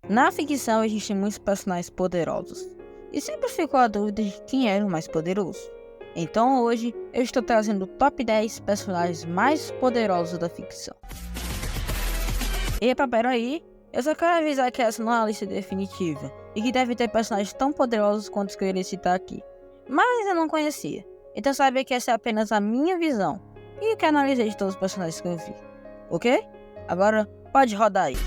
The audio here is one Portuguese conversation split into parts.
Na ficção existem muitos personagens poderosos, e sempre ficou a dúvida de quem era o mais poderoso. Então hoje eu estou trazendo o top 10 personagens mais poderosos da ficção. Epa, peraí, eu só quero avisar que essa não é a lista definitiva, e que deve ter personagens tão poderosos quanto os que eu irei citar aqui. Mas eu não conhecia, então saiba que essa é apenas a minha visão, e o que analisei de todos os personagens que eu vi. Ok? Agora pode rodar aí.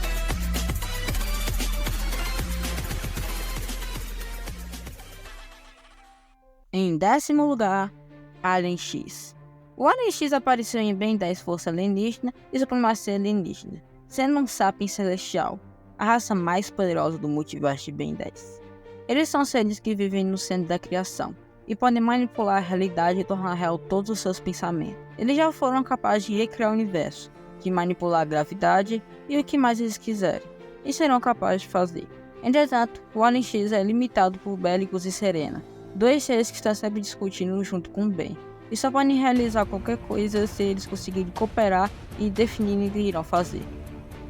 Em 10º lugar, Alien X. O Alien X apareceu em Ben 10 Força Alienígena e Supremacia Alienígena, sendo um Sapiens Celestial, a raça mais poderosa do multiverso de Ben 10. Eles são seres que vivem no centro da criação e podem manipular a realidade e tornar real todos os seus pensamentos. Eles já foram capazes de recriar o universo, de manipular a gravidade e o que mais eles quiserem, e serão capazes de fazer. Entretanto, o Alien X é limitado por Bélicos e Serena, dois seres que estão sempre discutindo junto com o Ben, e só podem realizar qualquer coisa se eles conseguirem cooperar e definirem o que irão fazer.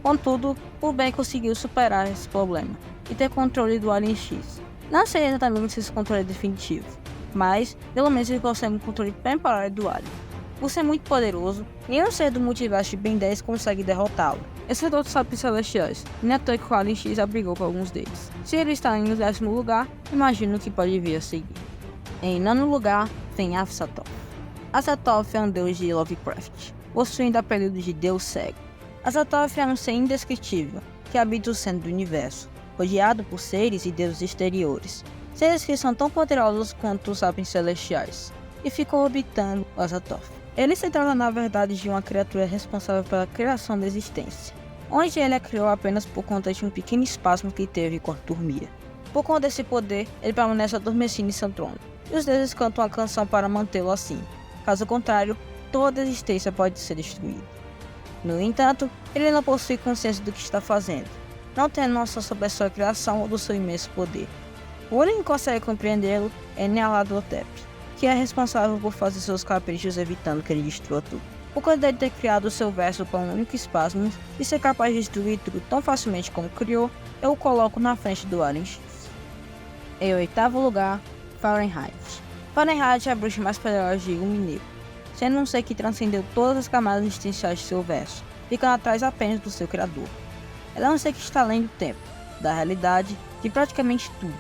Contudo, o Ben conseguiu superar esse problema e ter controle do Alien X. Não sei exatamente se esse controle é definitivo, mas pelo menos ele consegue um controle temporário do Alien. Por ser muito poderoso, nenhum ser do multiverso de Ben 10 consegue derrotá-lo, exceto outros Sapiens Celestiais, e não é à toa que o Alien X abrigou com alguns deles. Se ele está em 10º lugar, imagino o que pode vir a seguir. Em 9º lugar, tem Azathoth. Azathoth é um deus de Lovecraft, possuindo apelido de Deus Cego. Azathoth é um ser indescritível, que habita o centro do universo, rodeado por seres e deuses exteriores, seres que são tão poderosos quanto os Sapiens Celestiais, e ficam orbitando o Azathoth. Ele se trata na verdade de uma criatura responsável pela criação da existência, onde ele a criou apenas por conta de um pequeno espasmo que teve enquanto dormia. Por conta desse poder, ele permanece adormecido em seu trono, e os deuses cantam a canção para mantê-lo assim. Caso contrário, toda a existência pode ser destruída. No entanto, ele não possui consciência do que está fazendo, não tendo noção sobre a sua criação ou do seu imenso poder. O único que consegue compreendê-lo é Nyarlathotep, que é responsável por fazer seus caprichos evitando que ele destrua tudo. Por conta de ter criado o seu verso com um único espasmo e ser capaz de destruir tudo tão facilmente como criou, eu o coloco na frente do Alien X. Em 8º lugar, Fahrenheit. Fahrenheit é a bruxa mais poderosa de Illuminae, sendo um ser que transcendeu todas as camadas existenciais de seu verso, ficando atrás apenas do seu criador. Ela é um ser que está além do tempo, da realidade, de praticamente tudo.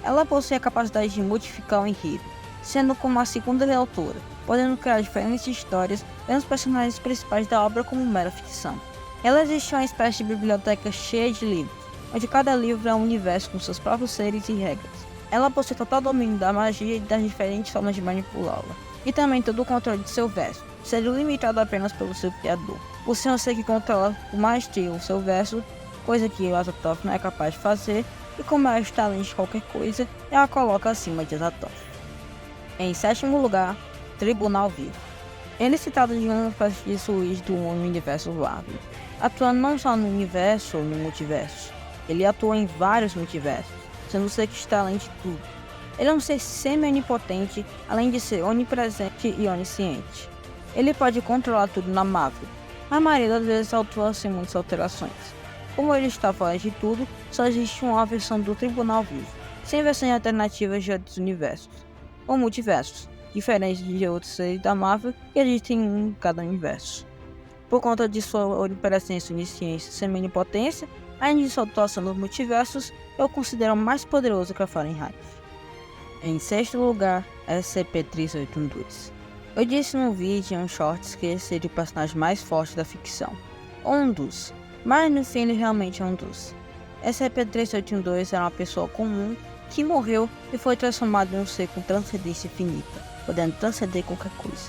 Ela possui a capacidade de modificar o enredo, sendo como a segunda autora, podendo criar diferentes histórias, vendo os personagens principais da obra como mera ficção. Ela existe uma espécie de biblioteca cheia de livros, onde cada livro é um universo com seus próprios seres e regras. Ela possui total domínio da magia e das diferentes formas de manipulá-la, e também todo o controle de seu verso, sendo limitado apenas pelo seu criador. Por ser um ser que controla com maestria o seu verso, coisa que o Azathoth não é capaz de fazer, e como ela está além de qualquer coisa, ela coloca acima de Azathoth. Em 7º lugar, Tribunal Vivo. Ele é citado de uma espécie de suíte do universo Marvel, atuando não só no universo ou no multiverso. Ele atua em vários multiversos, sendo um ser que está além de tudo. Ele é um ser semi-onipotente, além de ser onipresente e onisciente. Ele pode controlar tudo na Marvel, mas a maioria das vezes atua sem muitas alterações. Como ele está fora de tudo, só existe uma versão do Tribunal Vivo, sem versões alternativas de outros universos, ou multiversos, diferentes de outros seres da Marvel que existem em cada universo. Por conta de sua onipresença, onisciência e semi-onipotência, além de sua atuação nos multiversos, eu considero mais poderoso que a Fahrenheit. Em 6º lugar, SCP-382. Eu disse num vídeo em um shorts que esse seria o personagem mais forte da ficção, ou um dos, mas no fim ele realmente é um dos. SCP-382 era uma pessoa comum que morreu e foi transformado em um ser com transcendência infinita, podendo transcender qualquer coisa.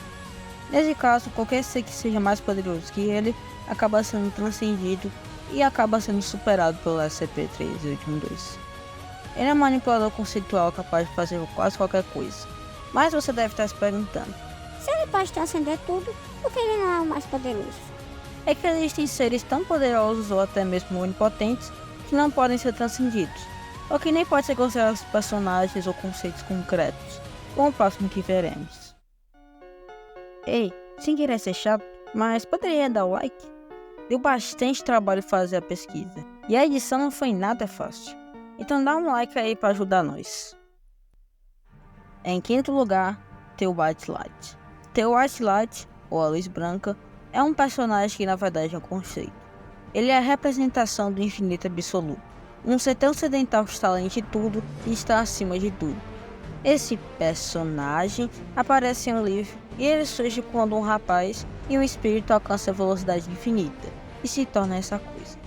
Nesse caso, qualquer ser que seja mais poderoso que ele acaba sendo transcendido e acaba sendo superado pelo SCP-382. Ele é um manipulador conceitual capaz de fazer quase qualquer coisa, mas você deve estar se perguntando: se ele pode transcender tudo, por que ele não é o mais poderoso? É que existem seres tão poderosos ou até mesmo onipotentes que não podem ser transcendidos, ou que nem podem ser considerados personagens ou conceitos concretos, como o próximo que veremos. Ei, sem querer ser chato, mas poderia dar o like? Deu bastante trabalho fazer a pesquisa. E a edição não foi nada fácil. Então dá um like aí para ajudar nós. Em quinto lugar, The White Light. The White Light, ou a luz branca, é um personagem que na verdade é um conceito. Ele é a representação do infinito absoluto. Um ser transcendental que está além de tudo e está acima de tudo. Esse personagem aparece em um livro e ele surge quando um rapaz e um espírito alcançam a velocidade infinita e se torna essa coisa.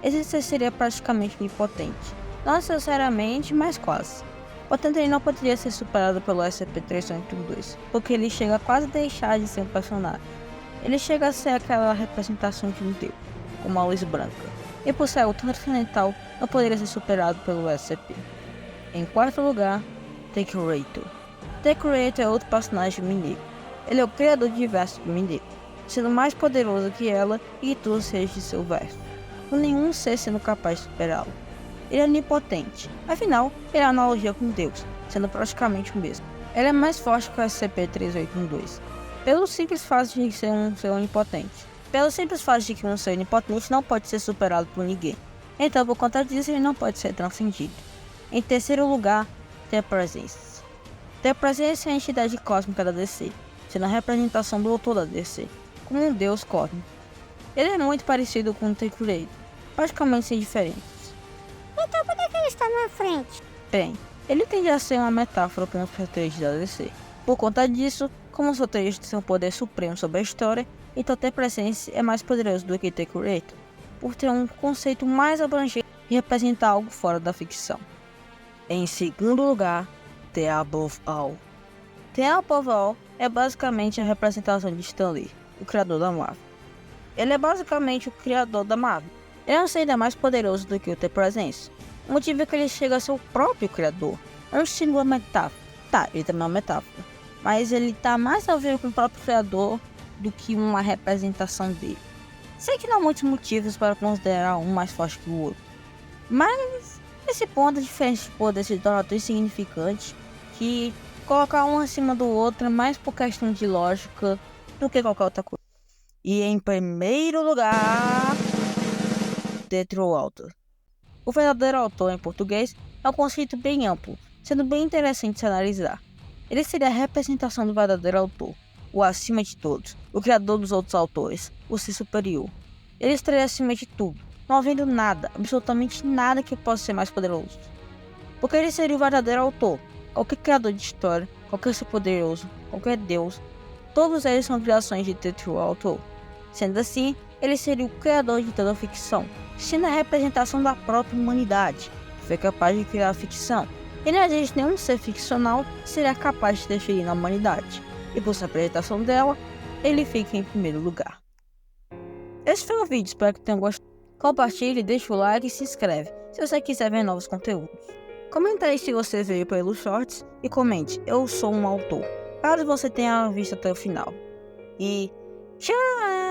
Esse ser seria praticamente onipotente. Não necessariamente, mas quase. Portanto, ele não poderia ser superado pelo SCP-382, porque ele chega a quase deixar de ser um personagem. Ele chega a ser aquela representação de um deus, como a luz branca, e por ser algo transcendental, não poderia ser superado pelo SCP. Em quarto lugar, The Creator. The Creator é outro personagem mineiro. Ele é o criador de diversos mineiros, sendo mais poderoso que ela e que tudo seja de seu verso, com nenhum ser sendo capaz de superá-lo. Ele é onipotente, afinal, ele é a analogia com Deus, sendo praticamente o mesmo. Ele é mais forte que o SCP-3812, pelo simples fato de ser um ser onipotente. Pelo simples fato de que um ser onipotente não pode ser superado por ninguém, então por conta disso ele não pode ser transcendido. Em terceiro lugar, The Presence. The Presence é a entidade cósmica da DC, sendo a representação do autor da DC, como um deus cósmico. Ele é muito parecido com o The Creator, praticamente sem diferenças. Então por que ele está na frente? Bem, ele tende a ser uma metáfora para os roteiristas da DC. Por conta disso, como os roteiristas têm um poder supremo sobre a história, então The Presence é mais poderoso do que The Creator, por ter um conceito mais abrangente e representar algo fora da ficção. Em segundo lugar, The Above All. The Above All é basicamente a representação de Stan Lee, o criador da Marvel. Ele é basicamente o criador da Marvel. Ele é um ser ainda mais poderoso do que o The Presence. O motivo é que ele chega a ser o próprio criador. É um estilo uma metáfora. Tá, ele também é uma metáfora. Mas ele tá mais a ver com o próprio criador do que uma representação dele. Sei que não há muitos motivos para considerar um mais forte que o outro. Mas esse ponto, a diferença de poder se torna tão insignificante que colocar um acima do outro é mais por questão de lógica do que qualquer outra coisa. E em primeiro lugar, The True Author. O verdadeiro autor em português é um conceito bem amplo, sendo bem interessante de se analisar. Ele seria a representação do verdadeiro autor, o acima de todos, o criador dos outros autores, o ser superior. Ele estaria acima de tudo, não havendo nada, absolutamente nada que possa ser mais poderoso. Porque ele seria o verdadeiro autor, qualquer criador de história, qualquer ser poderoso, qualquer deus, todos eles são criações de The True Author. Sendo assim, ele seria o criador de toda a ficção, sendo a representação da própria humanidade, que foi capaz de criar a ficção. E não existe nenhum ser ficcional que seria capaz de definir a humanidade, e por sua apresentação dela, ele fica em primeiro lugar. Esse foi o vídeo, espero que tenham gostado. Compartilhe, deixa o like e se inscreve, se você quiser ver novos conteúdos. Comenta aí se você veio pelos shorts e comente, eu sou um autor, caso você tenha visto até o final. E tchau!